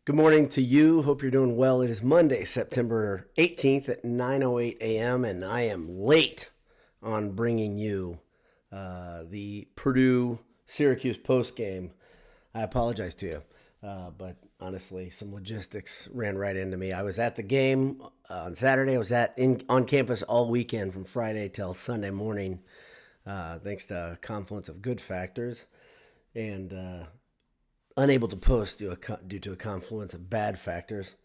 Good morning to you. Hope you're doing well. It is Monday, September 18th at 9:08 a.m., and I am late on bringing you the Purdue Syracuse post game. I apologize to you, but honestly, some logistics ran right into me. I was at the game on Saturday. I was on campus all weekend from Friday till Sunday morning, thanks to a confluence of good factors, and unable to post due to a confluence of bad factors.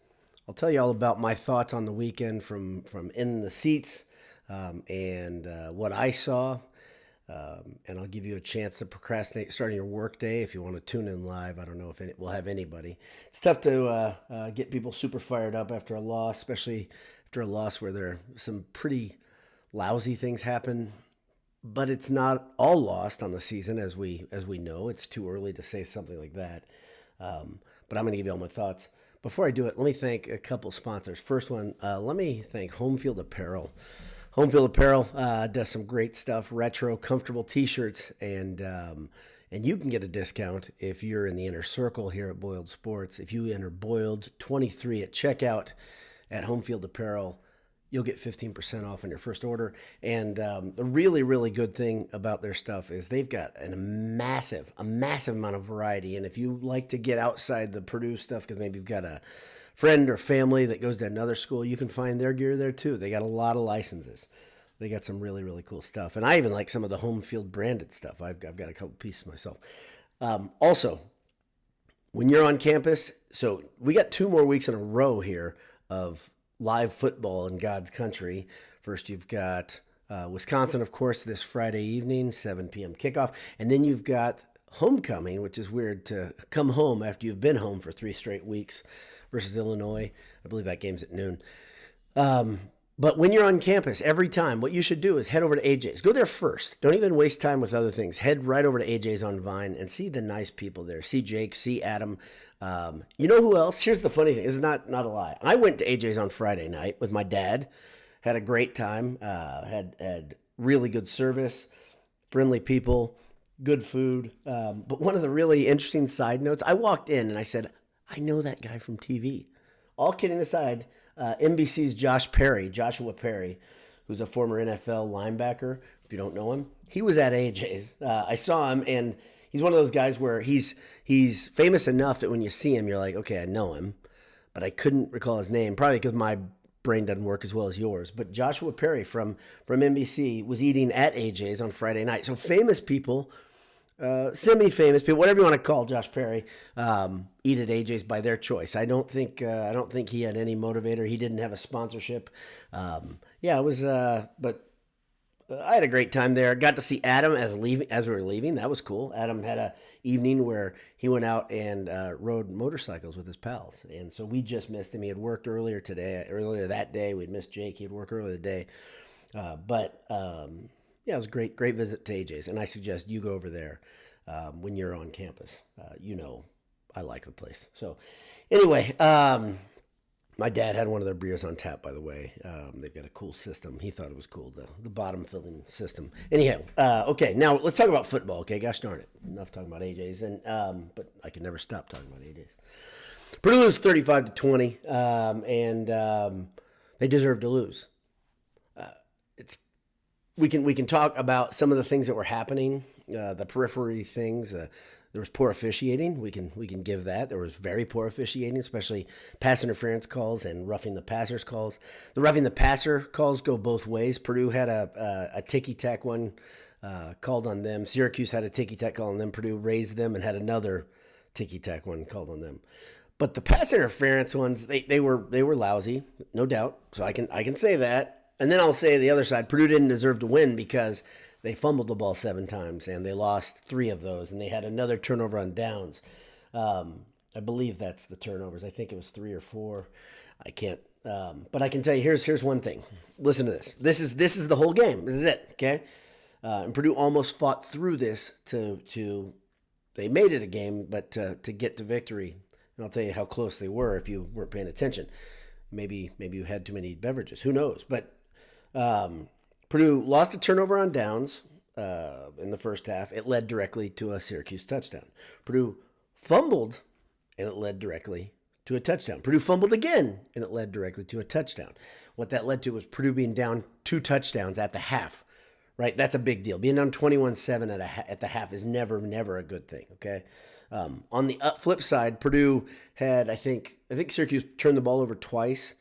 I'll tell you all about my thoughts on the weekend from in the seats, and what I saw. And I'll give you a chance to procrastinate starting your work day if you want to tune in live. I don't know if we'll have anybody. It's tough to get people super fired up after a loss, especially after a loss where there are some pretty lousy things happen. But it's not all lost on the season, as we know. It's too early to say something like that. But I'm going to give you all my thoughts. Before I do it, let me thank a couple sponsors. First one, let me thank Home Field Apparel. Home Field Apparel does some great stuff, retro, comfortable T-shirts, and you can get a discount if you're in the inner circle here at Boiled Sports. If you enter Boiled23 at checkout at Home Field Apparel, you'll get 15% off on your first order. And the really, really good thing about their stuff is they've got a massive amount of variety. And if you like to get outside the Purdue stuff, because maybe you've got a friend or family that goes to another school, you can find their gear there too. They got a lot of licenses. They got some really, really cool stuff. And I even like some of the home field branded stuff. I've got a couple pieces myself. Also, when you're on campus, so we got 2 more weeks in a row here of live football in God's country. First, you've got Wisconsin, of course, this Friday evening, 7 p.m. kickoff. And then you've got homecoming, which is weird to come home after you've been home for 3 straight weeks versus Illinois. I believe that game's at noon. But when you're on campus, every time, what you should do is head over to AJ's. Go there first. Don't even waste time with other things. Head right over to AJ's on Vine and see the nice people there. See Jake, see Adam. You know who else? Here's the funny thing. This is not a lie. I went to AJ's on Friday night with my dad. Had a great time. Had really good service, friendly people, good food. But one of the really interesting side notes, I walked in and I said, I know that guy from TV. All kidding aside, NBC's Joshua Perry, who's a former NFL linebacker, if you don't know him, he was at AJ's. I saw him, and he's one of those guys where he's famous enough that when you see him, you're like, okay, I know him, but I couldn't recall his name, probably because my brain doesn't work as well as yours. But Joshua Perry from NBC was eating at AJ's on Friday night. So famous people, semi-famous people, whatever you want to call Josh Perry, eat at AJ's by their choice. I don't think he had any motivator. He didn't have a sponsorship. It was, but I had a great time there. Got to see Adam as we were leaving. That was cool. Adam had a evening where he went out and rode motorcycles with his pals, and so we just missed him. He had worked earlier that day. We'd missed Jake. He'd work earlier the day, it was a great visit to AJ's, and I suggest you go over there when you're on campus. I like the place. So anyway, my dad had one of their beers on tap, by the way. They've got a cool system. He thought it was cool, the bottom filling system. Anyhow, okay, now let's talk about football, okay? Gosh darn it. Enough talking about AJ's, but I can never stop talking about AJ's. Purdue loses 35-20, and they deserve to lose. We can talk about some of the things that were happening, the periphery things. There was poor officiating. We can give that. There was very poor officiating, especially pass interference calls and roughing the passers calls. The roughing the passer calls go both ways. Purdue had a ticky-tack one called on them. Syracuse had a ticky-tack call on them. Purdue raised them and had another ticky-tack one called on them. But the pass interference ones, they were lousy, no doubt. So I can say that. And then I'll say the other side, Purdue didn't deserve to win because they fumbled the ball 7 times, and they lost 3 of those, and they had another turnover on downs. I believe that's the turnovers. I think it was 3 or 4. I can't, but I can tell you. Here's one thing. Listen to this. This is the whole game. This is it. Okay, and Purdue almost fought through this to they made it a game, but to get to victory. And I'll tell you how close they were if you weren't paying attention. Maybe you had too many beverages. Who knows? But Purdue lost a turnover on downs in the first half. It led directly to a Syracuse touchdown. Purdue fumbled, and it led directly to a touchdown. Purdue fumbled again, and it led directly to a touchdown. What that led to was Purdue being down 2 touchdowns at the half, right? That's a big deal. Being down 21-7 at the half is never a good thing, okay? On the flip side, Purdue had, I think Syracuse turned the ball over twice.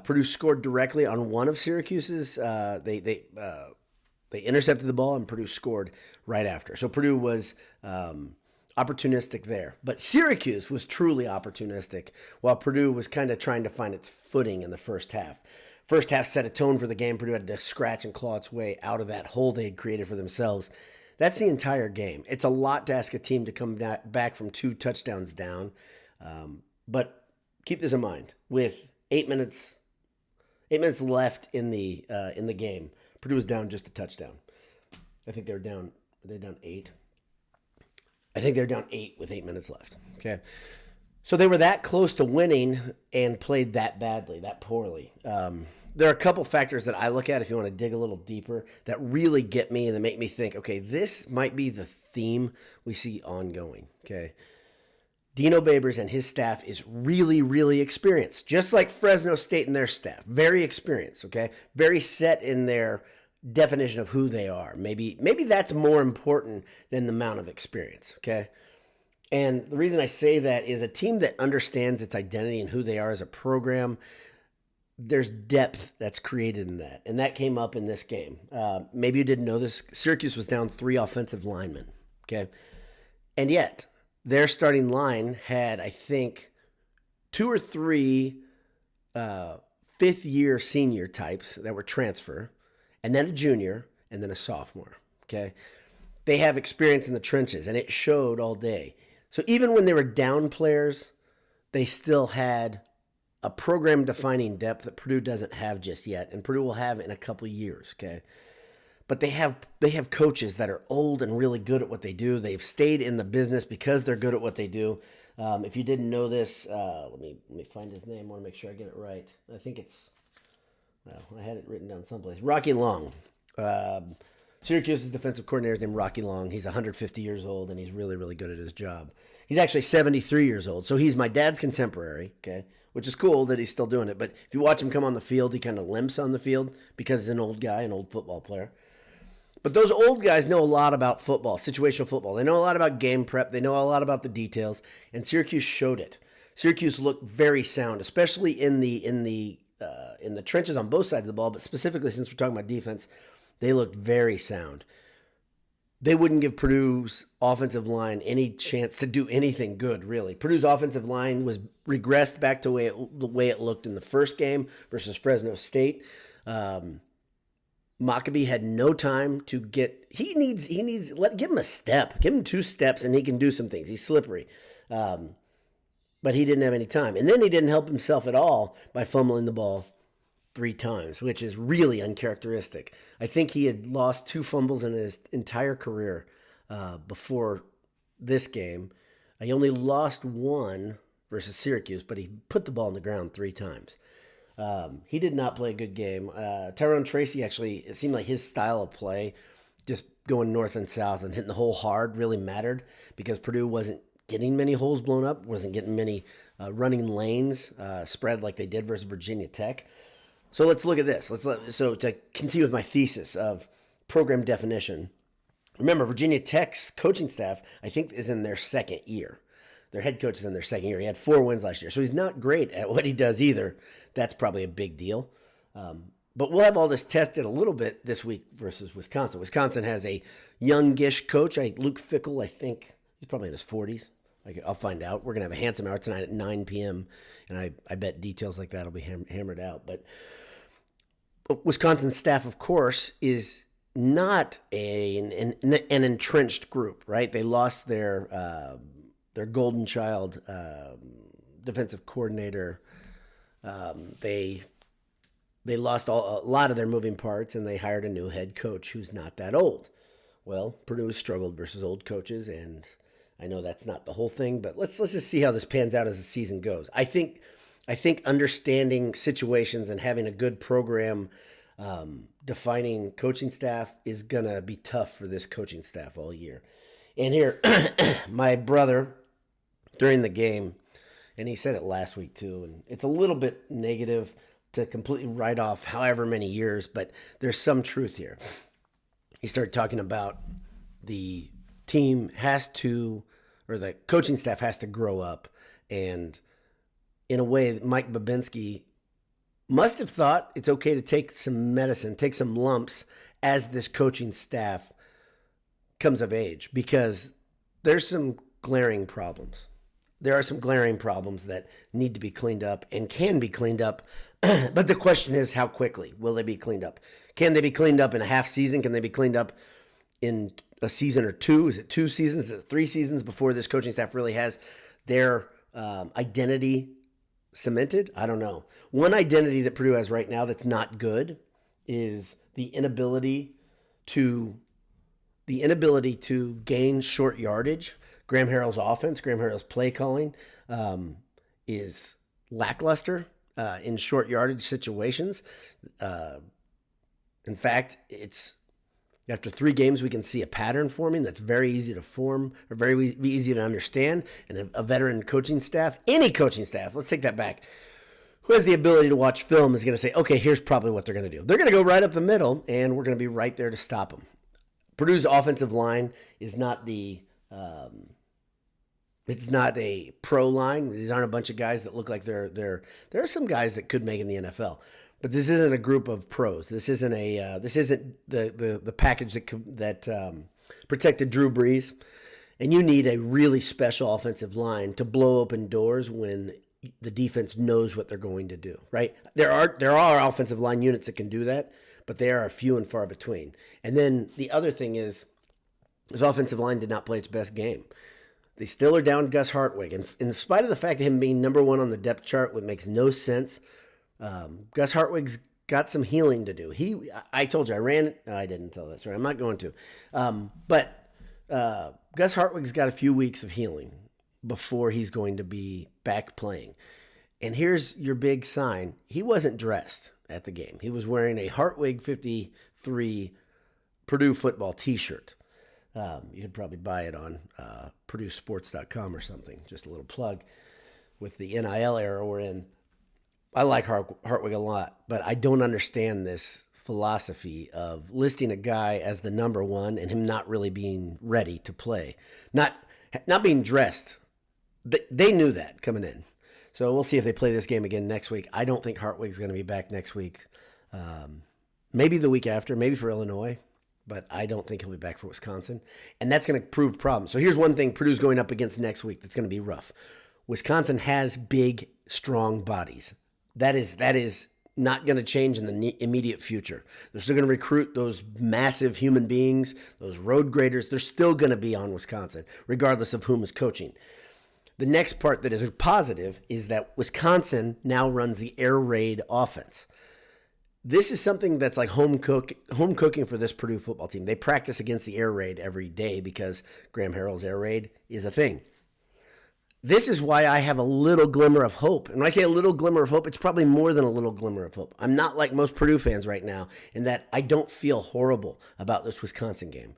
Purdue scored directly on one of Syracuse's. They intercepted the ball, and Purdue scored right after. So Purdue was opportunistic there. But Syracuse was truly opportunistic, while Purdue was kind of trying to find its footing in the first half. First half set a tone for the game. Purdue had to scratch and claw its way out of that hole they had created for themselves. That's the entire game. It's a lot to ask a team to come back from 2 touchdowns down. But keep this in mind. With 8 minutes left in the game, Purdue was down just a touchdown. I think they're down 8. I think they're down 8 with 8 minutes left. Okay. So they were that close to winning and played that badly, that poorly. There are a couple factors that I look at if you want to dig a little deeper that really get me and that make me think, okay, this might be the theme we see ongoing. Okay. Dino Babers and his staff is really, really experienced, just like Fresno State and their staff. Very experienced, okay? Very set in their definition of who they are. Maybe that's more important than the amount of experience, okay? And the reason I say that is a team that understands its identity and who they are as a program, there's depth that's created in that. And that came up in this game. Maybe you didn't know this. Syracuse was down 3 offensive linemen, okay? And yet, their starting line had, I think, 2 or 3 fifth-year senior types that were transfer, and then a junior, and then a sophomore, okay? They have experience in the trenches, and it showed all day. So even when they were down players, they still had a program-defining depth that Purdue doesn't have just yet, and Purdue will have in a couple years, okay? But they have coaches that are old and really good at what they do. They've stayed in the business because they're good at what they do. If you didn't know this, let me find his name. I want to make sure I get it right. I think it's, well, I had it written down someplace. Rocky Long. Syracuse's defensive coordinator is named Rocky Long. He's 150 years old, and he's really, really good at his job. He's actually 73 years old, so he's my dad's contemporary, okay, which is cool that he's still doing it. But if you watch him come on the field, he kind of limps on the field because he's an old guy, an old football player. But those old guys know a lot about football, situational football. They know a lot about game prep. They know a lot about the details, and Syracuse showed it. Syracuse looked very sound, especially in the trenches on both sides of the ball, but specifically since we're talking about defense, they looked very sound. They wouldn't give Purdue's offensive line any chance to do anything good, really. Purdue's offensive line was regressed back to the way it looked in the first game versus Fresno State. Maccabee had no time to get. Give him a step, give him 2 steps, and he can do some things. He's slippery, but he didn't have any time. And then he didn't help himself at all by fumbling the ball 3 times, which is really uncharacteristic. I think he had lost 2 fumbles in his entire career before this game. He only lost 1 versus Syracuse, but he put the ball on the ground 3 times. He did not play a good game. Tyrone Tracy, actually, it seemed like his style of play, just going north and south and hitting the hole hard, really mattered because Purdue wasn't getting many holes blown up, wasn't getting many running lanes spread like they did versus Virginia Tech. So let's look at this. So to continue with my thesis of program definition, remember Virginia Tech's coaching staff, I think, is in their second year. Their head coach is in their second year. He had 4 wins last year, so he's not great at what he does either. That's probably a big deal. But we'll have all this tested a little bit this week versus Wisconsin. Wisconsin has a youngish coach, Luke Fickell. I think he's probably in his 40s. I'll find out. We're going to have a handsome hour tonight at 9 p.m., and I bet details like that will be hammered out. But Wisconsin's staff, of course, is not an entrenched group, right? They lost their golden child defensive coordinator. They lost a lot of their moving parts, and they hired a new head coach who's not that old. Well, Purdue has struggled versus old coaches, and I know that's not the whole thing, but let's just see how this pans out as the season goes. I think understanding situations and having a good program defining coaching staff is going to be tough for this coaching staff all year. And here, my brother, during the game, And he said it last week too. And it's a little bit negative to completely write off however many years, but there's some truth here. He started talking about the team has to, or the coaching staff has to grow up. And in a way, Mike Babinski must have thought it's okay to take some medicine, take some lumps as this coaching staff comes of age, because there's some glaring problems. There are some glaring problems that need to be cleaned up and can be cleaned up. But the question is, how quickly will they be cleaned up? Can they be cleaned up in a half season? Can they be cleaned up in a season or two? Is it 2 seasons? Is it 3 seasons before this coaching staff really has their identity cemented? I don't know. One identity that Purdue has right now that's not good is the inability to gain short yardage. Graham Harrell's offense, Graham Harrell's play calling is lackluster in short yardage situations. In fact, it's after 3 games we can see a pattern forming that's very easy to form, or very easy to understand. And a veteran coaching staff, any coaching staff, let's take that back, who has the ability to watch film is going to say, okay, here's probably what they're going to do. They're going to go right up the middle, and we're going to be right there to stop them. Purdue's offensive line is not it's not a pro line. These aren't a bunch of guys that look like there are some guys that could make it in the NFL, but this isn't a group of pros. This isn't the package that protected Drew Brees, and you need a really special offensive line to blow open doors when the defense knows what they're going to do. Right? There are offensive line units that can do that, but they are few and far between. And then the other thing is, his offensive line did not play its best game. They still are down Gus Hartwig. And in spite of the fact of him being number 1 on the depth chart, which makes no sense, Gus Hartwig's got some healing to do. I told you, I didn't tell this, right? I'm not going to. But Gus Hartwig's got a few weeks of healing before he's going to be back playing. And here's your big sign. He wasn't dressed at the game. He was wearing a Hartwig 53 Purdue football t-shirt. You could probably buy it on PurdueSports.com or something. Just a little plug with the NIL era we're in. I like Hartwig a lot, but I don't understand this philosophy of listing a guy as the number 1 and him not really being ready to play. Not being dressed. They knew that coming in. So we'll see if they play this game again next week. I don't think Hartwig's going to be back next week. Maybe the week after, maybe for Illinois, but I don't think he'll be back for Wisconsin. And that's going to prove problems. So here's one thing Purdue's going up against next week that's going to be rough. Wisconsin has big, strong bodies. That is not going to change in the immediate future. They're still going to recruit those massive human beings, those road graders. They're still going to be on Wisconsin, regardless of whom is coaching. The next part that is positive is that Wisconsin now runs the air raid offense. This is something that's like home cooking for this Purdue football team. They practice against the air raid every day because Graham Harrell's air raid is a thing. This is why I have a little glimmer of hope. And when I say a little glimmer of hope, it's probably more than a little glimmer of hope. I'm not like most Purdue fans right now in that I don't feel horrible about this Wisconsin game.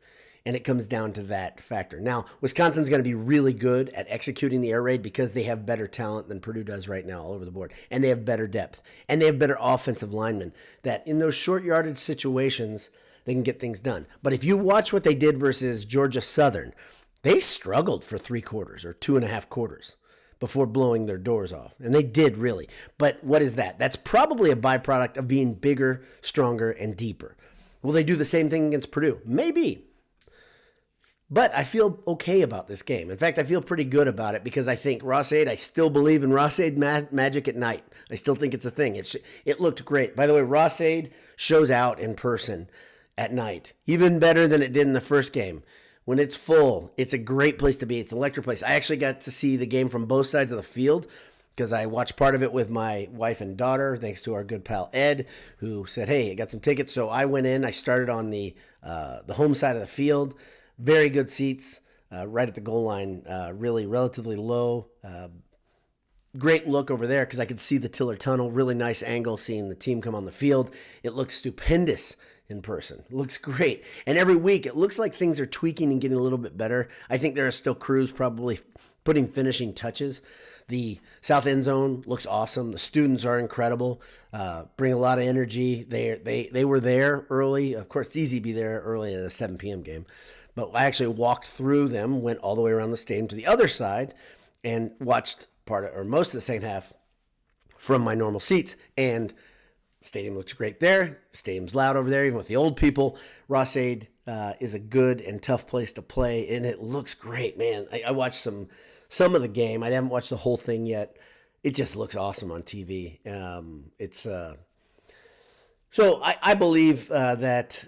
And it comes down to that factor. Now, Wisconsin's going to be really good at executing the air raid because they have better talent than Purdue does right now all over the board. And they have better depth. And they have better offensive linemen that in those short yardage situations, they can get things done. But if you watch what they did versus Georgia Southern, they struggled for 3 quarters or 2.5 quarters before blowing their doors off. And they did really. But what is that? That's probably a byproduct of being bigger, stronger, and deeper. Will they do the same thing against Purdue? Maybe. But I feel okay about this game. In fact, I feel pretty good about it because I think Ross-Ade, I still believe in Ross-Ade magic at night. I still think it's a thing. It looked great. By the way, Ross-Ade shows out in person at night, even better than it did in the first game. When it's full, it's a great place to be. It's an electric place. I actually got to see the game from both sides of the field because I watched part of it with my wife and daughter, thanks to our good pal Ed, who said, hey, I got some tickets. So I went in. I started on the home side of the field. Very good seats, right at the goal line, really relatively low. Great look over there because I could see the Tiller Tunnel. Really nice angle seeing the team come on the field. It looks stupendous in person. It looks great. And every week it looks like things are tweaking and getting a little bit better. I think there are still crews probably putting finishing touches. The south end zone looks awesome. The students are incredible, bring a lot of energy. They were there early. Of course, it's easy to be there early at a 7 p.m. game. But I actually walked through them, went all the way around the stadium to the other side, and watched most of the second half from my normal seats. And the stadium looks great there. Stadium's loud over there, even with the old people. Ross-Ade is a good and tough place to play, and it looks great, man. I watched some of the game. I haven't watched the whole thing yet. It just looks awesome on TV. So I believe that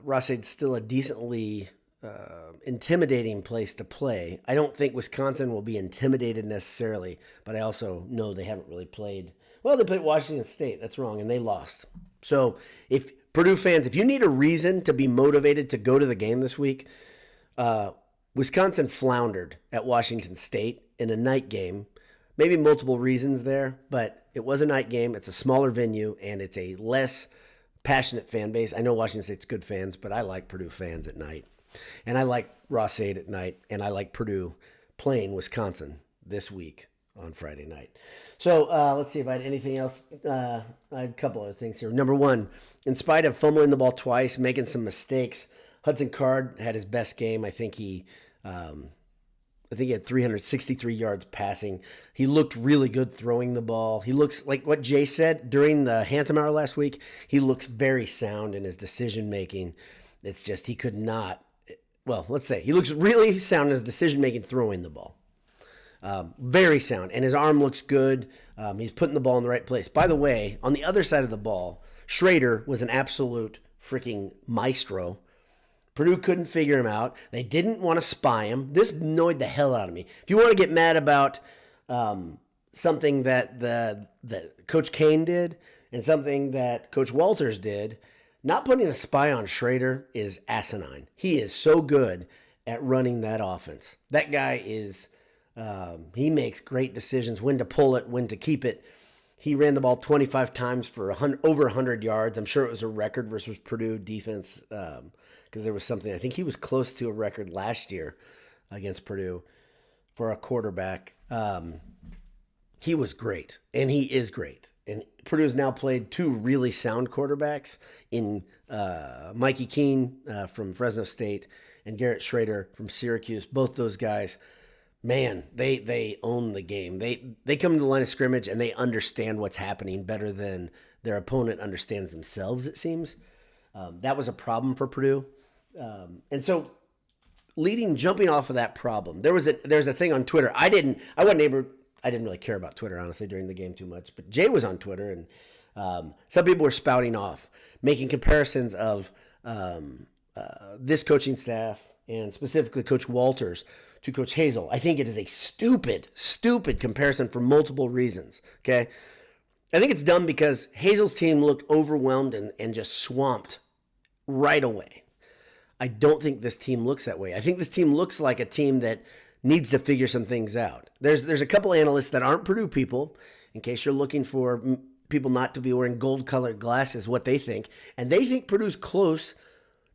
Ross-Ade's still a decently intimidating place to play. I don't think Wisconsin will be intimidated necessarily, but I also know they haven't really played. Well, they played Washington State. That's wrong, and they lost. So if Purdue fans, if you need a reason to be motivated to go to the game this week, Wisconsin floundered at Washington State in a night game. Maybe multiple reasons there, but it was a night game. It's a smaller venue, and it's a less passionate fan base. I know Washington State's good fans, but I like Purdue fans at night. And I like Ross-Ade at night, and I like Purdue playing Wisconsin this week on Friday night. So let's see if I had anything else. I had a couple other things here. Number one, in spite of fumbling the ball twice, making some mistakes, Hudson Card had his best game. I think he had 363 yards passing. He looked really good throwing the ball. He looks like what Jay said during the Handsome Hour last week. He looks very sound in his decision making. It's just he could not. Well, let's say he looks really sound in his decision making throwing the ball. Very sound, and his arm looks good. He's putting the ball in the right place. By the way, on the other side of the ball, Schrader was an absolute freaking maestro. Purdue couldn't figure him out. They didn't want to spy him. This annoyed the hell out of me. If you want to get mad about something that Coach Kane did and something that Coach Walters did, not putting a spy on Schrader is asinine. He is so good at running that offense. That guy is, he makes great decisions, when to pull it, when to keep it. He ran the ball 25 times for over 100 yards. I'm sure it was a record versus Purdue defense because there was something. I think he was close to a record last year against Purdue for a quarterback. He was great, and he is great. And Purdue has now played two really sound quarterbacks in Mikey Keene from Fresno State and Garrett Schrader from Syracuse. Both those guys, man, they own the game. They come to the line of scrimmage and they understand what's happening better than their opponent understands themselves, it seems. That was a problem for Purdue. And so jumping off of that problem, there's a thing on Twitter. I didn't really care about Twitter, honestly, during the game too much. But Jay was on Twitter, and some people were spouting off, making comparisons of this coaching staff and specifically Coach Walters to Coach Hazel. I think it is a stupid comparison for multiple reasons, okay? I think it's dumb because Hazel's team looked overwhelmed and just swamped right away. I don't think this team looks that way. I think this team looks like a team that needs to figure some things out. There's a couple analysts that aren't Purdue people, in case you're looking for people not to be wearing gold-colored glasses, what they think. And they think Purdue's close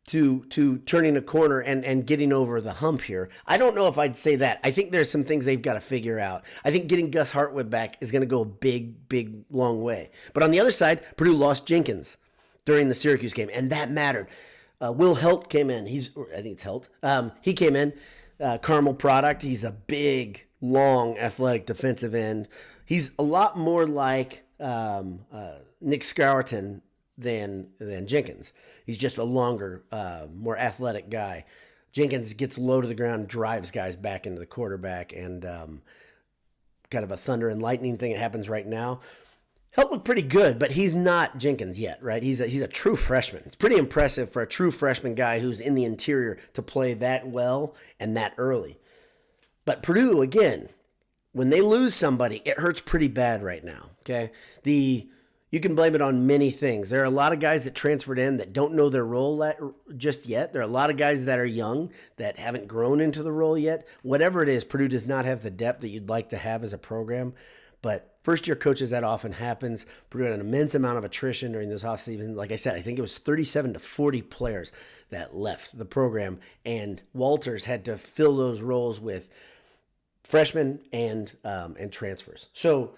to turning a corner and getting over the hump here. I don't know if I'd say that. I think there's some things they've got to figure out. I think getting Gus Hartwig back is going to go a big, long way. But on the other side, Purdue lost Jenkins during the Syracuse game, and that mattered. Will Helt came in. I think it's Helt. He came in. Carmel product. He's a big, long, athletic defensive end. He's a lot more like Nick Scourton than Jenkins. He's just a longer, more athletic guy. Jenkins gets low to the ground, drives guys back into the quarterback, and kind of a thunder and lightning thing that happens right now. Helt looked pretty good, but he's not Jenkins yet, right? He's a true freshman. It's pretty impressive for a true freshman guy who's in the interior to play that well and that early. But Purdue, again, when they lose somebody, it hurts pretty bad right now, okay? You can blame it on many things. There are a lot of guys that transferred in that don't know their role just yet. There are a lot of guys that are young that haven't grown into the role yet. Whatever it is, Purdue does not have the depth that you'd like to have as a program. But first-year coaches, that often happens. Purdue had an immense amount of attrition during this offseason. Like I said, I think it was 37 to 40 players that left the program, and Walters had to fill those roles with freshmen and transfers. So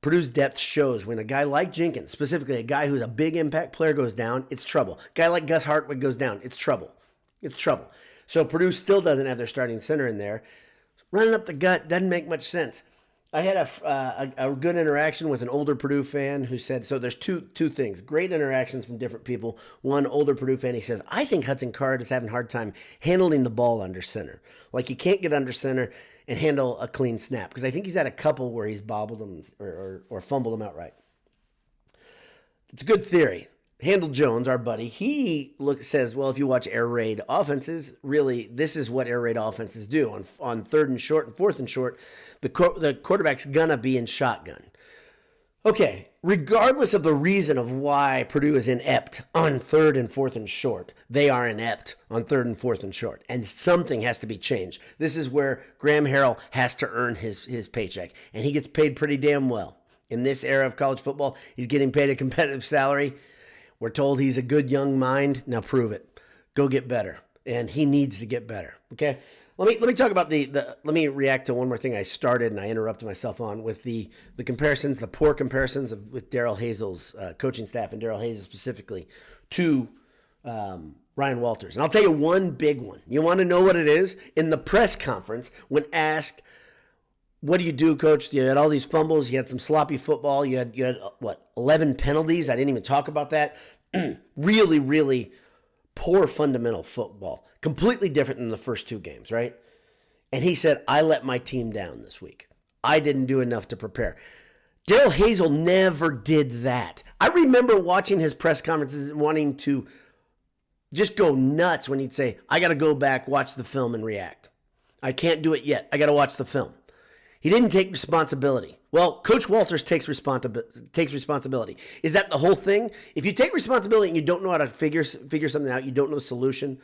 Purdue's depth shows when a guy like Jenkins, specifically a guy who's a big impact player, goes down, it's trouble. A guy like Gus Hartwig goes down, it's trouble. It's trouble. So Purdue still doesn't have their starting center in there. Running up the gut doesn't make much sense. I had a good interaction with an older Purdue fan who said, so there's two things, great interactions from different people. One older Purdue fan, he says, I think Hudson Card is having a hard time handling the ball under center. Like he can't get under center and handle a clean snap, because I think he's had a couple where he's bobbled them or fumbled them outright. It's a good theory. Handle Jones, our buddy, he says, well, if you watch air raid offenses, really, this is what air raid offenses do. On third and short and fourth and short, the quarterback's going to be in shotgun. Okay, regardless of the reason of why Purdue is inept on third and fourth and short, they are inept on third and fourth and short, and something has to be changed. This is where Graham Harrell has to earn his paycheck, and he gets paid pretty damn well. In this era of college football, he's getting paid a competitive salary. We're told he's a good young mind. Now prove it. Go get better. And he needs to get better. Okay? Let me talk about let me react to one more thing I started and I interrupted myself on with the comparisons, the poor comparisons with Daryl Hazel's coaching staff and Daryl Hazel specifically to Ryan Walters. And I'll tell you one big one. You want to know what it is? In the press conference, when asked, what do you do, Coach? You had all these fumbles. You had some sloppy football. You had 11 penalties. I didn't even talk about that. Really, really poor fundamental football. Completely different than the first two games, right? And he said, I let my team down this week. I didn't do enough to prepare. Daryl Hazel never did that. I remember watching his press conferences and wanting to just go nuts when he'd say, I got to go back, watch the film, and react. I can't do it yet. I got to watch the film. He didn't take responsibility. Well, Coach Walters takes responsibility. Is that the whole thing? If you take responsibility and you don't know how to figure something out, you don't know the solution,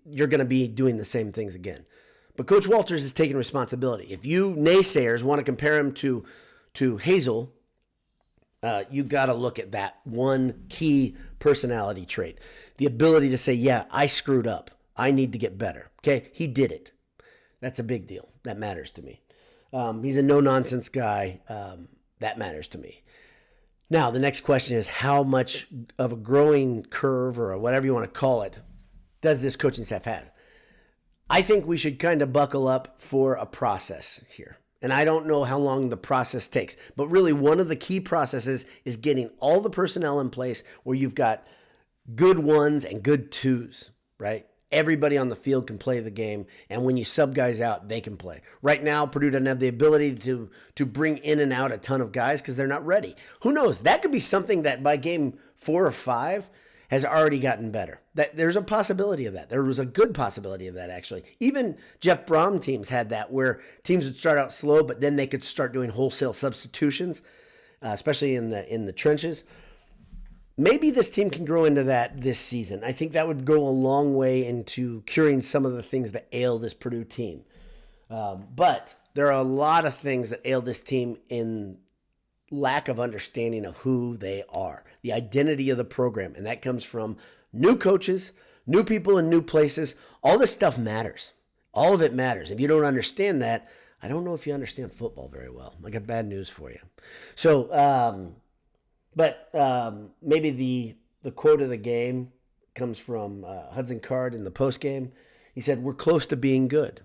you're going to be doing the same things again. But Coach Walters is taking responsibility. If you naysayers want to compare him to Hazel, you got to look at that one key personality trait. The ability to say, yeah, I screwed up. I need to get better. Okay? He did it. That's a big deal. That matters to me. He's a no-nonsense guy. That matters to me. Now, the next question is, how much of a growing curve, or whatever you want to call it, does this coaching staff have? I think we should kind of buckle up for a process here. And I don't know how long the process takes. But really, one of the key processes is getting all the personnel in place where you've got good ones and good twos, right? Everybody on the field can play the game, and when you sub guys out, they can play. Right now, Purdue doesn't have the ability to bring in and out a ton of guys because they're not ready. Who knows? That could be something that by game 4 or 5 has already gotten better. There's a possibility of that. There was a good possibility of that, actually. Even Jeff Brom teams had that, where teams would start out slow, but then they could start doing wholesale substitutions, especially in the trenches. Maybe this team can grow into that this season. I think that would go a long way into curing some of the things that ail this Purdue team. But there are a lot of things that ail this team in lack of understanding of who they are, the identity of the program. And that comes from new coaches, new people in new places. All this stuff matters. All of it matters. If you don't understand that, I don't know if you understand football very well. I got bad news for you. So, But maybe the quote of the game comes from Hudson Card in the postgame. He said, we're close to being good.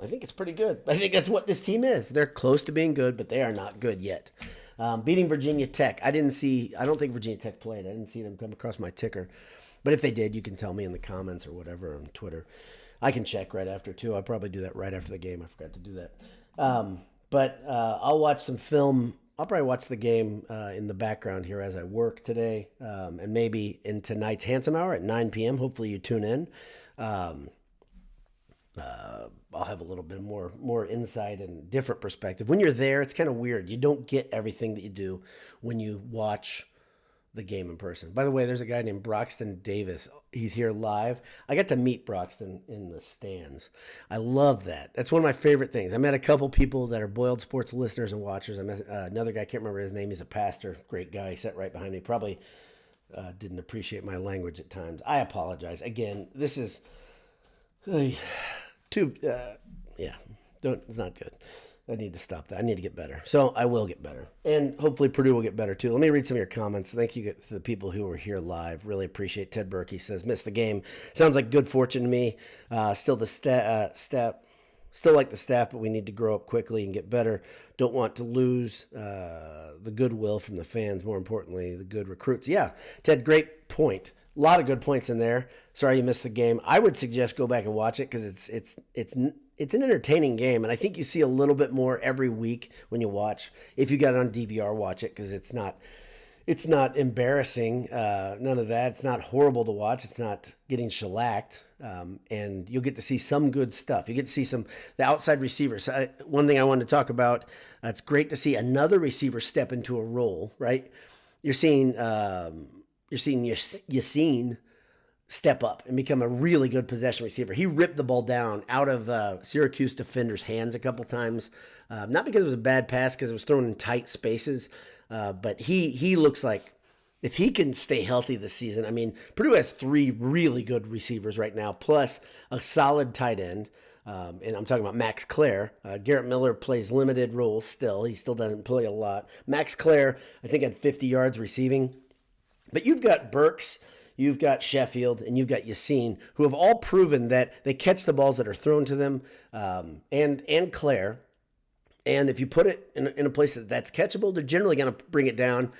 I think it's pretty good. I think that's what this team is. They're close to being good, but they are not good yet. Beating Virginia Tech. I don't think Virginia Tech played. I didn't see them come across my ticker. But if they did, you can tell me in the comments or whatever on Twitter. I can check right after, too. I'll probably do that right after the game. I forgot to do that. But I'll watch some film. I'll probably watch the game in the background here as I work today, and maybe in tonight's Handsome Hour at 9 p.m. Hopefully you tune in. I'll have a little bit more insight and different perspective. When you're there, it's kind of weird. You don't get everything that you do when you watch the game in person. By the way, there's a guy named Broxton Davis. He's here live. I got to meet Broxton in the stands. I love that. That's one of my favorite things. I met a couple people that are Boiled Sports listeners and watchers. I met another guy, I can't remember his name. He's a pastor, great guy. He sat right behind me. Probably didn't appreciate my language at times. I apologize. Again, this is It's not good. I need to stop that. I need to get better. So I will get better. And hopefully Purdue will get better too. Let me read some of your comments. Thank you to the people who were here live. Really appreciate Ted Berkey says, missed the game. Sounds like good fortune to me. Still like the staff, but we need to grow up quickly and get better. Don't want to lose the goodwill from the fans. More importantly, the good recruits. Yeah, Ted, great point. A lot of good points in there. Sorry you missed the game. I would suggest go back and watch it because it's an entertaining game, and I think you see a little bit more every week when you watch. If you got it on DVR, watch it because it's not embarrassing. None of that. It's not horrible to watch. It's not getting shellacked, and you'll get to see some good stuff. You get to see the outside receivers. One thing I wanted to talk about. It's great to see another receiver step into a role. Right, you're seeing Yassine step up and become a really good possession receiver. He ripped the ball down out of Syracuse defenders' hands a couple times, not because it was a bad pass, because it was thrown in tight spaces, but he looks like if he can stay healthy this season. I mean, Purdue has 3 really good receivers right now, plus a solid tight end. And I'm talking about Max Clare. Garrett Miller plays limited roles still. He still doesn't play a lot. Max Clare, I think, had 50 yards receiving. But you've got Burks, you've got Sheffield, and you've got Yassine, who have all proven that they catch the balls that are thrown to them, and Claire. And if you put it in a place that's catchable, they're generally going to bring it down.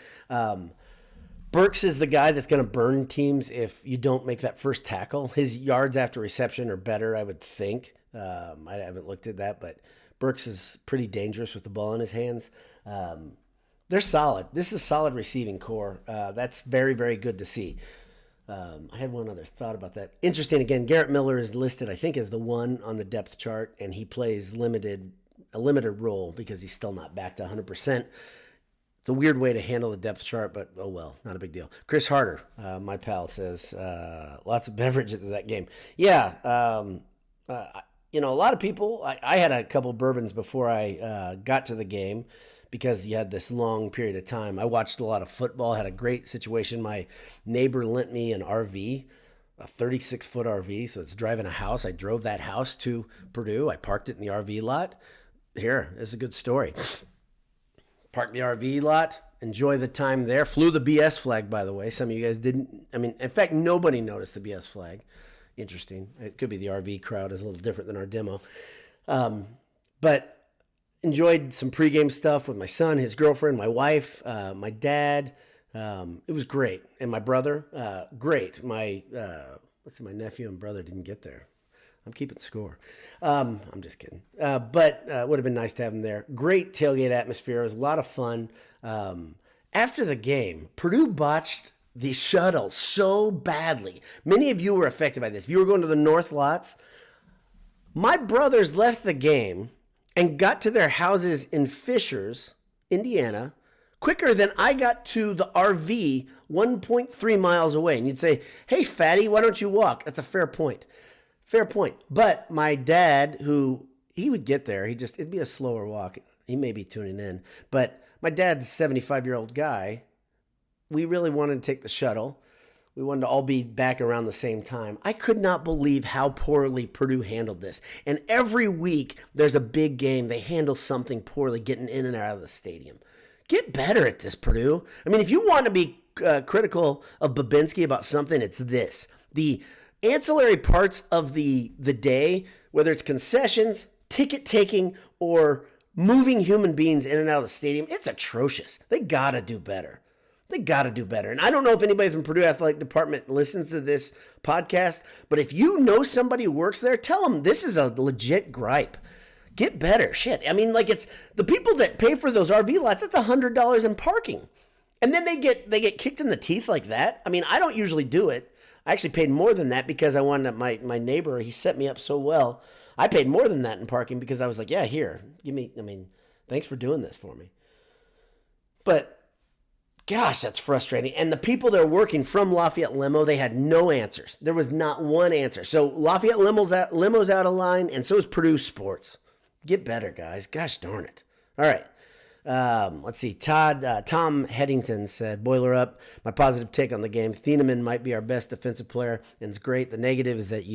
Burks is the guy that's going to burn teams if you don't make that first tackle. His yards after reception are better, I would think. I haven't looked at that, but Burks is pretty dangerous with the ball in his hands. They're solid. This is solid receiving core. That's very, very good to see. I had one other thought about that. Interesting, again, Garrett Miller is listed, I think, as the one on the depth chart, and he plays a limited role because he's still not back to 100%. It's a weird way to handle the depth chart, but oh well, not a big deal. Chris Harder, my pal, says, lots of beverages at that game. Yeah, a lot of people, I had a couple bourbons before I got to the game, because you had this long period of time. I watched a lot of football, had a great situation. My neighbor lent me an RV, a 36-foot RV, so it's driving a house. I drove that house to Purdue. I parked it in the RV lot. Here, this is a good story. Parked the RV lot, enjoy the time there. Flew the BS flag, by the way. Some of you guys didn't. I mean, in fact, nobody noticed the BS flag. Interesting. It could be the RV crowd is a little different than our demo. But enjoyed some pregame stuff with my son, his girlfriend, my wife, my dad. It was great. And my brother, great. My nephew and brother didn't get there. I'm keeping score. I'm just kidding. But it would have been nice to have him there. Great tailgate atmosphere. It was a lot of fun. After the game, Purdue botched the shuttle so badly. Many of you were affected by this. If you were going to the North Lots, my brothers left the game and got to their houses in Fishers, Indiana, quicker than I got to the RV 1.3 miles away. And you'd say, hey, fatty, why don't you walk? That's a fair point. Fair point. But my dad, he would get there. It'd be a slower walk. He may be tuning in. But my dad's a 75-year-old guy. We really wanted to take the shuttle. We wanted to all be back around the same time. I could not believe how poorly Purdue handled this. And every week there's a big game. They handle something poorly, getting in and out of the stadium. Get better at this, Purdue. I mean, if you want to be critical of Babinski about something, it's this. The ancillary parts of the day, whether it's concessions, ticket taking, or moving human beings in and out of the stadium, it's atrocious. They got to do better. They got to do better. And I don't know if anybody from Purdue Athletic Department listens to this podcast, but if you know somebody who works there, tell them this is a legit gripe. Get better. Shit. I mean, like, it's the people that pay for those RV lots, that's $100 in parking. And then they get kicked in the teeth like that. I mean, I don't usually do it. I actually paid more than that because I wanted my neighbor, he set me up so well. I paid more than that in parking because I was like, yeah, here, thanks for doing this for me. But gosh, that's frustrating. And the people that are working from Lafayette Limo, they had no answers. There was not one answer. So Lafayette Limo's out of line, and so is Purdue Sports. Get better, guys. Gosh darn it. All right. Let's see. Tom Headington said, boiler up. My positive take on the game. Thieneman might be our best defensive player, and it's great. The negative is that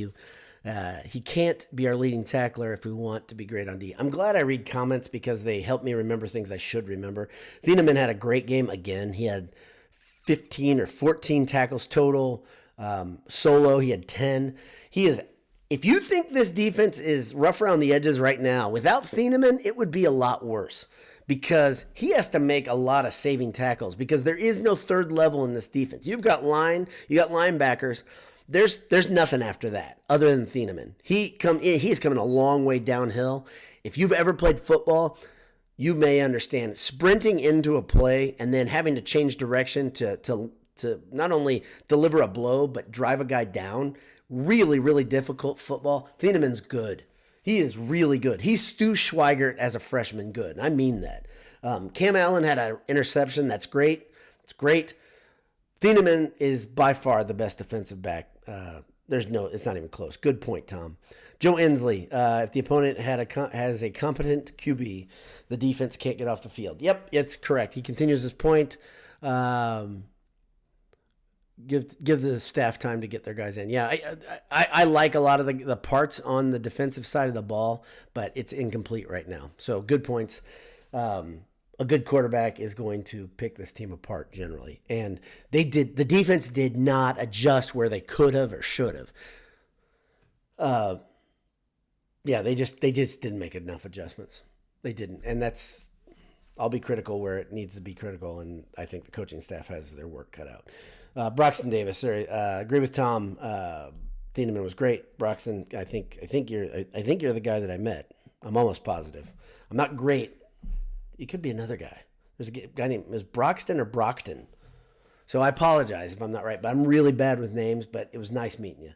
He can't be our leading tackler if we want to be great on D. I'm glad I read comments because they help me remember things I should remember. Thieneman had a great game again. He had 15 or 14 tackles total. Solo, he had 10. If you think this defense is rough around the edges right now, without Thieneman, it would be a lot worse because he has to make a lot of saving tackles because there is no third level in this defense. You got linebackers. There's nothing after that other than Thieneman. He's coming a long way downhill. If you've ever played football, you may understand sprinting into a play and then having to change direction to not only deliver a blow but drive a guy down. Really, really difficult football. Thieneman's good. He is really good. He's Stu Schweigert as a freshman good. I mean that. Cam Allen had an interception. That's great. It's great. Thieneman is by far the best defensive back. It's not even close. Good point, Tom. Joe Inslee, if the opponent has a competent QB, the defense can't get off the field. Yep, it's correct. He continues his point. Give the staff time to get their guys in. Yeah, I like a lot of the parts on the defensive side of the ball, but it's incomplete right now. So good points. A good quarterback is going to pick this team apart generally. And the defense did not adjust where they could have or should have. They just didn't make enough adjustments. They didn't. And I'll be critical where it needs to be critical. And I think the coaching staff has their work cut out. Broxton Davis, agree with Tom. Thieneman was great. Broxton, I think you're the guy that I met. I'm almost positive. I'm not great. It could be another guy. There's a guy named Broxton or Brockton. So I apologize if I'm not right, but I'm really bad with names, but it was nice meeting you.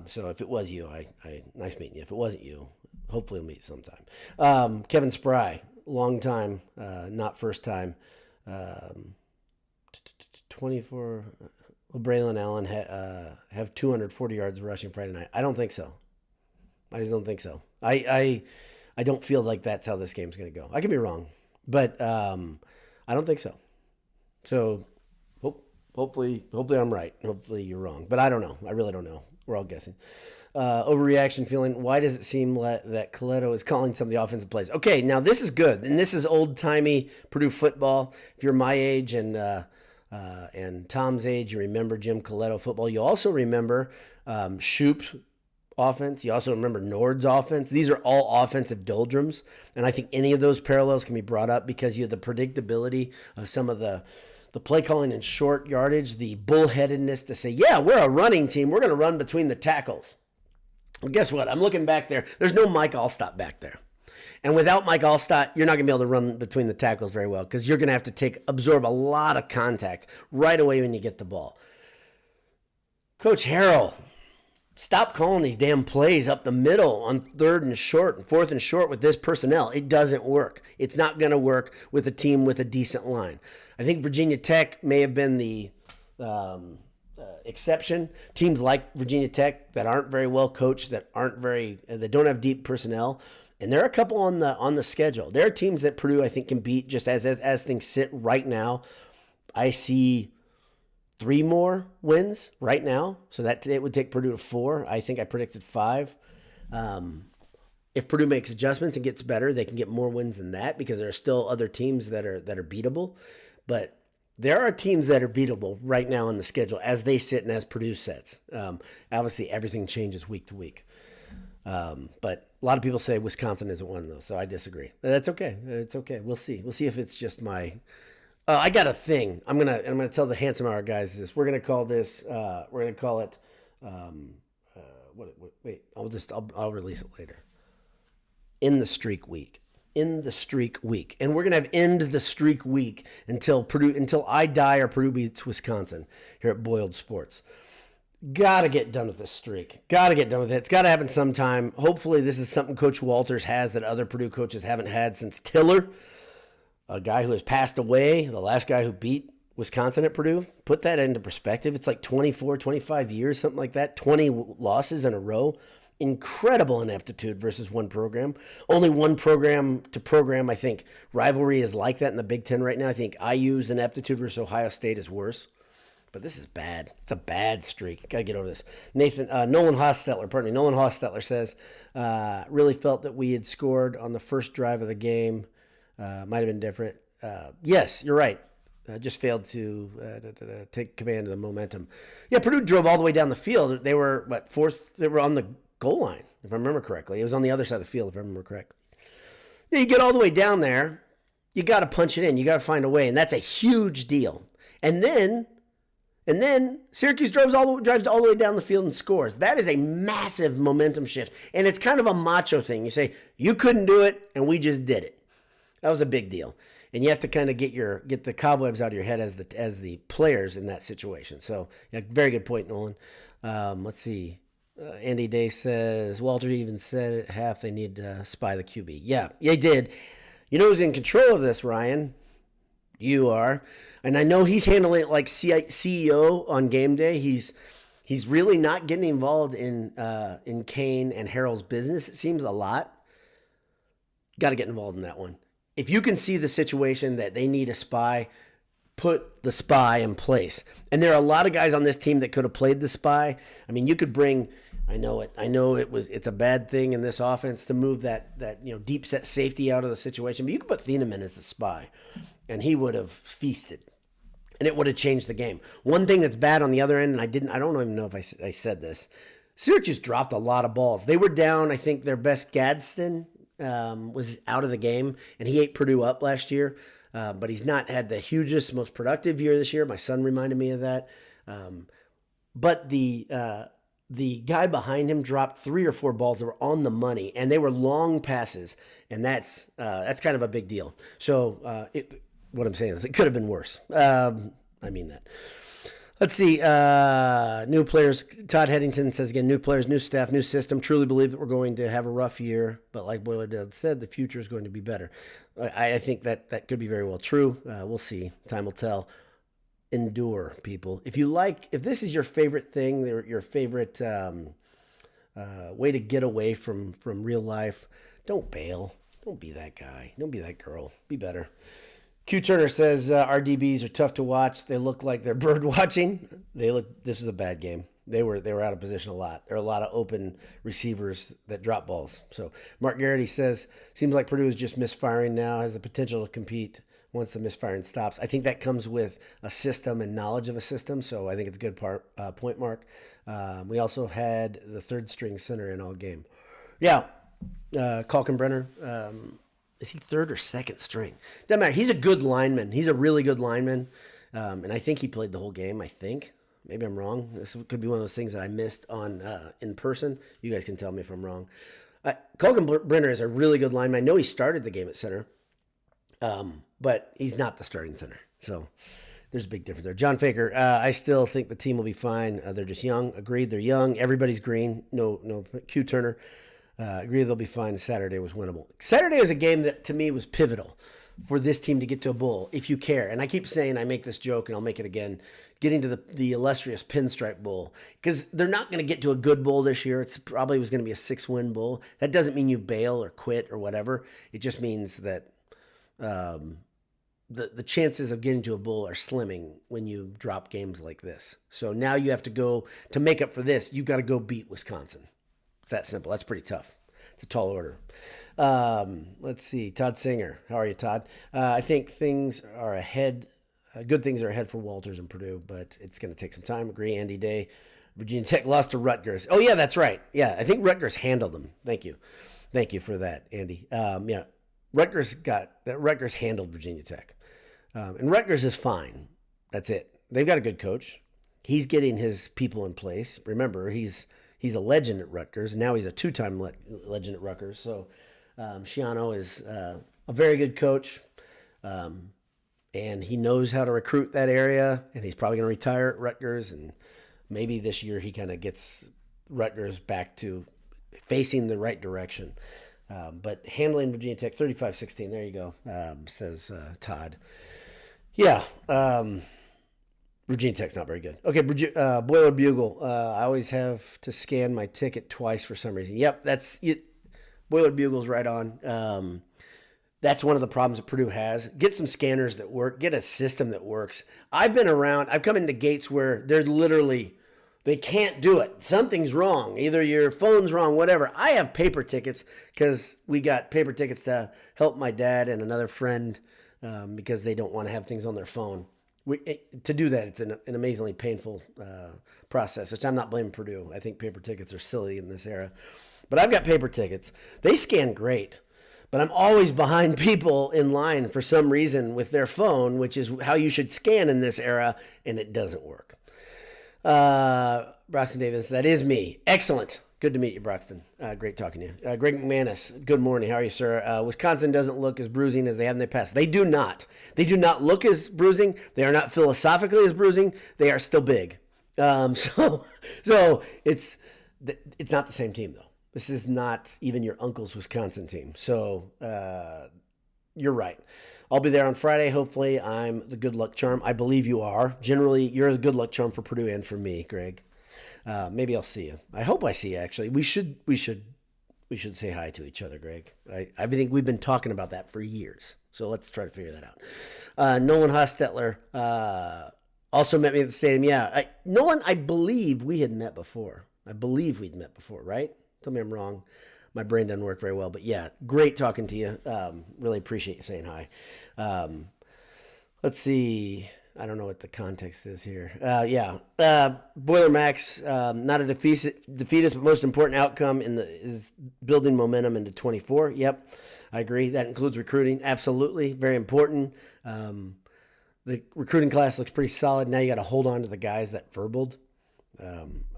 So if it was you, nice meeting you. If it wasn't you, hopefully we'll meet sometime. Kevin Spry, long time, not first time. 24. Will Braylon Allen have 240 yards rushing Friday night? I don't think so. I just don't think so. I don't feel like that's how this game's going to go. I could be wrong, but I don't think so. So hopefully I'm right. Hopefully you're wrong, but I don't know. I really don't know. We're all guessing. Overreaction feeling. Why does it seem that Coletto is calling some of the offensive plays? Okay, now this is good, and this is old-timey Purdue football. If you're my age and Tom's age, you remember Jim Coletto football. You also remember Shoop's offense. You also remember Nord's offense. These are all offensive doldrums, and I think any of those parallels can be brought up because you have the predictability of some of the play calling in short yardage, the bullheadedness to say, yeah, we're a running team. We're going to run between the tackles. Well, guess what? I'm looking back there. There's no Mike Allstott back there. And without Mike Allstott, you're not going to be able to run between the tackles very well because you're going to have to absorb a lot of contact right away when you get the ball. Coach Harrell, stop calling these damn plays up the middle on 3rd and short and 4th and short with this personnel. It doesn't work. It's not going to work with a team with a decent line. I think Virginia Tech may have been the exception. Teams like Virginia Tech that aren't very well coached, that don't have deep personnel, and there are a couple on the schedule. There are teams that Purdue I think can beat just as things sit right now. I see 3 more wins right now, so that it would take Purdue to 4. I think I predicted 5. If Purdue makes adjustments and gets better, they can get more wins than that because there are still other teams that are beatable. But there are teams that are beatable right now on the schedule as they sit and as Purdue sits. Obviously, everything changes week to week. But a lot of people say Wisconsin isn't one of those, so I disagree. That's okay. It's okay. We'll see. We'll see if it's just my. I got a thing. I'm gonna tell the Handsome Hour guys this. We're gonna call this. We're gonna call it. Wait. I'll release it later. In the streak week. And we're going to have end the streak week until I die or Purdue beats Wisconsin here at Boiled Sports. Got to get done with this streak. Got to get done with it. It's got to happen sometime. Hopefully this is something Coach Walters has that other Purdue coaches haven't had since Tiller, a guy who has passed away, the last guy who beat Wisconsin at Purdue. Put that into perspective. It's like 24, 25 years, something like that, 20 losses in a row. Incredible ineptitude versus one program. Only one program to program, I think, rivalry is like that in the Big Ten right now. I think IU's ineptitude versus Ohio State is worse. but this is bad. It's a bad streak. Got to get over this. Nolan Hostetler says, really felt that we had scored on the first drive of the game. Might have been different. Yes, you're right. Just failed to take command of the momentum. Yeah, Purdue drove all the way down the field. They were, fourth? They were on the goal line, if I remember correctly. It was on the other side of the field, if I remember correctly. Yeah, you get all the way down there, you got to punch it in. You got to find a way, and that's a huge deal. And then Syracuse drives all the way down the field and scores. That is a massive momentum shift, and it's kind of a macho thing. You say, you couldn't do it, and we just did it. That was a big deal. And you have to kind of get the cobwebs out of your head as the players in that situation. So, yeah, very good point, Nolan. Let's see. Andy Day says, Walter even said at half they need to spy the QB. Yeah, he did. You know who's in control of this, Ryan? You are. And I know he's handling it like CEO on game day. He's really not getting involved in Kane and Harrell's business, it seems, a lot. Got to get involved in that one. If you can see the situation that they need a spy, put the spy in place. And there are a lot of guys on this team that could have played the spy. I mean, you could bring, it's a bad thing in this offense to move that deep set safety out of the situation, but you could put Thieneman as the spy and he would have feasted and it would have changed the game. One thing that's bad on the other end, and I don't even know if I said this, Syracuse dropped a lot of balls. They were down, I think their best Gadsden was out of the game, and he ate Purdue up last year. But he's not had the hugest, most productive year this year. My son reminded me of that. But the guy behind him dropped 3 or 4 balls that were on the money, and they were long passes, and that's kind of a big deal. So what I'm saying is it could have been worse. I mean that. Let's see. New players. Todd Headington says again, new players, new staff, new system. Truly believe that we're going to have a rough year, but like Boiler Dad said, the future is going to be better. I think that could be very well true. We'll see. Time will tell. Endure, people. If this is your favorite thing, your favorite way to get away from real life, don't bail. Don't be that guy. Don't be that girl. Be better. Q Turner says our DBs are tough to watch. They look like they're bird watching. This is a bad game. They were out of position a lot. There are a lot of open receivers that drop balls. So Mark Garrity says, seems like Purdue is just misfiring now, has the potential to compete once the misfiring stops. I think that comes with a system and knowledge of a system. So I think it's a good point, Mark. We also had the third string center in all game. Yeah, Kalkenbrenner. Is he third or second string? Doesn't matter. He's a good lineman. He's a really good lineman. And I think he played the whole game, I think. Maybe I'm wrong. This could be one of those things that I missed on in person. You guys can tell me if I'm wrong. Kalkenbrenner is a really good lineman. I know he started the game at center, but he's not the starting center. So there's a big difference there. John Faker, I still think the team will be fine. They're just young. Agreed, they're young. Everybody's green. No. Q Turner. Agree they'll be fine. Saturday was winnable. Saturday is a game that, to me, was pivotal for this team to get to a bowl, if you care. And I keep saying, I make this joke, and I'll make it again, getting to the illustrious Pinstripe Bowl. Because they're not going to get to a good bowl this year. It's probably was going to be a 6-win bowl. That doesn't mean you bail or quit or whatever. It just means that the chances of getting to a bowl are slimming when you drop games like this. So now you have to go, to make up for this, you got to go beat Wisconsin. It's that simple. That's pretty tough. It's a tall order. Let's see. Todd Singer. How are you, Todd? I think things are ahead. Good things are ahead for Walters and Purdue, but it's going to take some time. Agree. Andy Day. Virginia Tech lost to Rutgers. Oh, yeah, that's right. Yeah, I think Rutgers handled them. Thank you. Thank you for that, Andy. Yeah, Rutgers handled Virginia Tech. And Rutgers is fine. That's it. They've got a good coach. He's getting his people in place. Remember, he's a legend at Rutgers. Now he's a 2-time legend at Rutgers. So Schiano is a very good coach. And he knows how to recruit that area. And he's probably going to retire at Rutgers. And maybe this year he kind of gets Rutgers back to facing the right direction. But handling Virginia Tech, 35-16. There you go, says Todd. Yeah. Virginia Tech's not very good. Okay, Boiler Bugle. I always have to scan my ticket twice for some reason. Yep, that's it. Boiler Bugle's right on. That's one of the problems that Purdue has. Get some scanners that work. Get a system that works. I've come into gates where they can't do it. Something's wrong. Either your phone's wrong, whatever. I have paper tickets because we got paper tickets to help my dad and another friend because they don't want to have things on their phone. To do that, it's an amazingly painful process, which I'm not blaming Purdue. I think paper tickets are silly in this era. But I've got paper tickets. They scan great. But I'm always behind people in line for some reason with their phone, which is how you should scan in this era, and it doesn't work. Broxton Davis, that is me. Excellent. Good to meet you, Broxton. Great talking to you. Greg McManus, good morning. How are you, sir? Wisconsin doesn't look as bruising as they have in the past. They do not. They do not look as bruising. They are not philosophically as bruising. They are still big. So it's not the same team, though. This is not even your uncle's Wisconsin team. So you're right. I'll be there on Friday. Hopefully, I'm the good luck charm. I believe you are. Generally, you're the good luck charm for Purdue and for me, Greg. Maybe I'll see you. I hope I see you, actually. We should say hi to each other, Greg. I think we've been talking about that for years. So let's try to figure that out. Nolan Hostetler also met me at the stadium. Yeah, Nolan, I believe we had met before. Right? Tell me I'm wrong. My brain doesn't work very well. But yeah, great talking to you. Really appreciate you saying hi. Let's see. I don't know what the context is here. Boiler Max, not a defeatist, but most important outcome is building momentum into 24. Yep, I agree. That includes recruiting. Absolutely. Very important. The recruiting class looks pretty solid. Now you got to hold on to the guys that verbaled.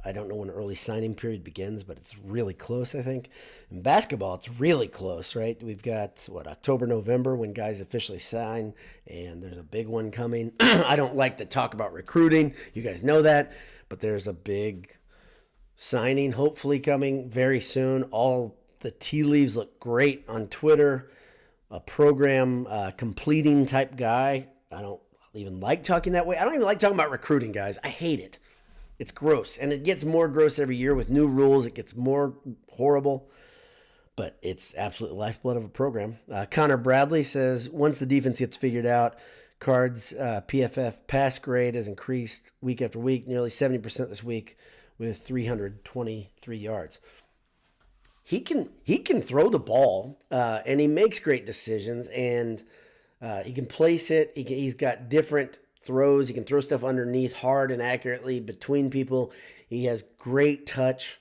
I don't know when early signing period begins, but it's really close, I think. In basketball, it's really close, right? We've got, October, November when guys officially sign, and there's a big one coming. I don't like to talk about recruiting. You guys know that. But there's a big signing hopefully coming very soon. All the tea leaves look great on Twitter. A program completing type guy. I don't even like talking that way. I don't even like talking about recruiting, guys. I hate it. It's gross, and it gets more gross every year with new rules. It gets more horrible, but it's absolutely lifeblood of a program. Connor Bradley says, once the defense gets figured out, Card's PFF pass grade has increased week after week, nearly 70% this week with 323 yards. He can throw the ball, and he makes great decisions, and he can place it. He's got different throws. He can throw stuff underneath hard and accurately between people. He has great touch.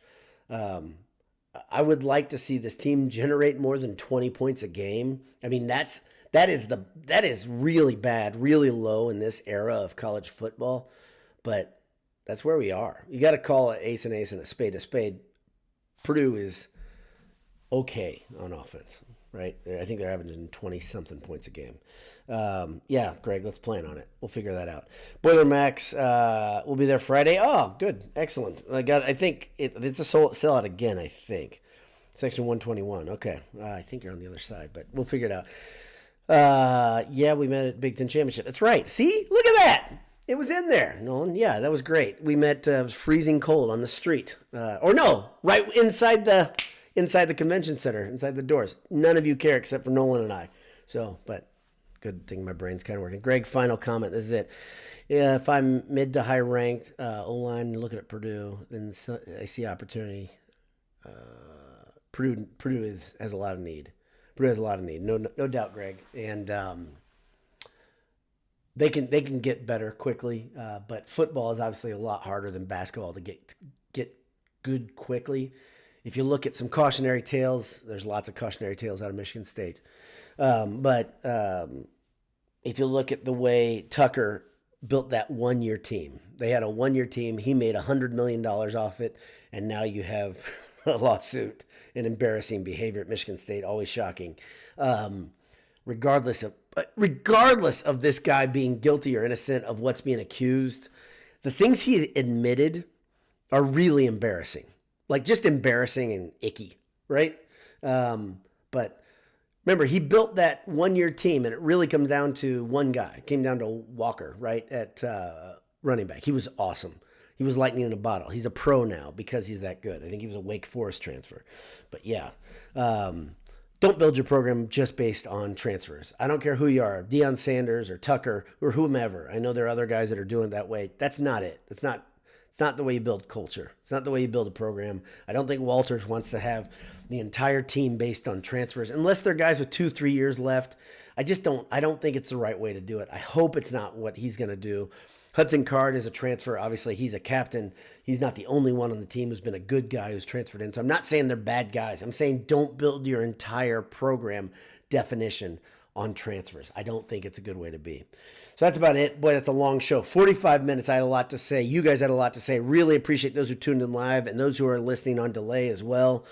I would like to see this team generate more than 20 points a game. I mean, that is really bad, really low in this era of college football, but that's where we are. You got to call an ace and a spade a spade. Purdue is okay on offense, right? I think they're averaging 20-something points a game. Greg, let's plan on it. We'll figure that out. Boiler Max will be there Friday. Oh, good. Excellent. I think it's a sellout again, I think. Section 121. Okay. I think you're on the other side, but we'll figure it out. We met at Big Ten Championship. That's right. See? Look at that. It was in there, Nolan. Yeah, that was great. We met, it was freezing cold on the street. Right inside the convention center, inside the doors. None of you care except for Nolan and I. So, but good thing my brain's kind of working. Greg, final comment. This is it. Yeah, if I'm mid to high ranked O-line looking at Purdue, then I see opportunity. Purdue has a lot of need. Purdue has a lot of need. No doubt, Greg. And they can get better quickly. But football is obviously a lot harder than basketball to get good quickly. If you look at some cautionary tales, there's lots of cautionary tales out of Michigan State. But if you look at the way Tucker built that one-year team, they had a one-year team. He made $100 million off it, and now you have a lawsuit and embarrassing behavior at Michigan State, always shocking. Regardless of this guy being guilty or innocent of what's being accused, the things he admitted are really embarrassing. Like just embarrassing and icky, right? But remember, he built that one-year team, and it really comes down to one guy. It came down to Walker, right, at running back. He was awesome. He was lightning in a bottle. He's a pro now because he's that good. I think he was a Wake Forest transfer. But yeah, don't build your program just based on transfers. I don't care who you are, Deion Sanders or Tucker or whomever. I know there are other guys that are doing it that way. That's not it. It's not the way you build culture. It's not the way you build a program. I don't think Walters wants to have the entire team based on transfers, unless they're guys with 2-3 years left. I don't think it's the right way to do it. I hope it's not what he's going to do. Hudson Card is a transfer. Obviously, he's a captain. He's not the only one on the team who's been a good guy who's transferred in. So I'm not saying they're bad guys. I'm saying don't build your entire program definition on transfers. I don't think it's a good way to be. So that's about it. Boy, that's a long show. 45 minutes. I had a lot to say. You guys had a lot to say. Really appreciate those who tuned in live and those who are listening on delay as well.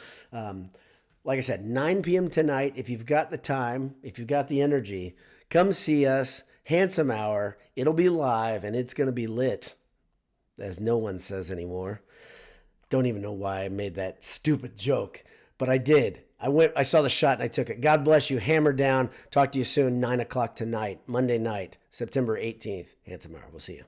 Like I said, 9 p.m. tonight. If you've got the time, if you've got the energy, come see us. Handsome Hour. It'll be live and it's going to be lit, as no one says anymore. Don't even know why I made that stupid joke, but I did. I saw the shot and I took it. God bless you. Hammer down. Talk to you soon. 9 o'clock tonight, Monday night, September 18th. Handsome Hour. We'll see you.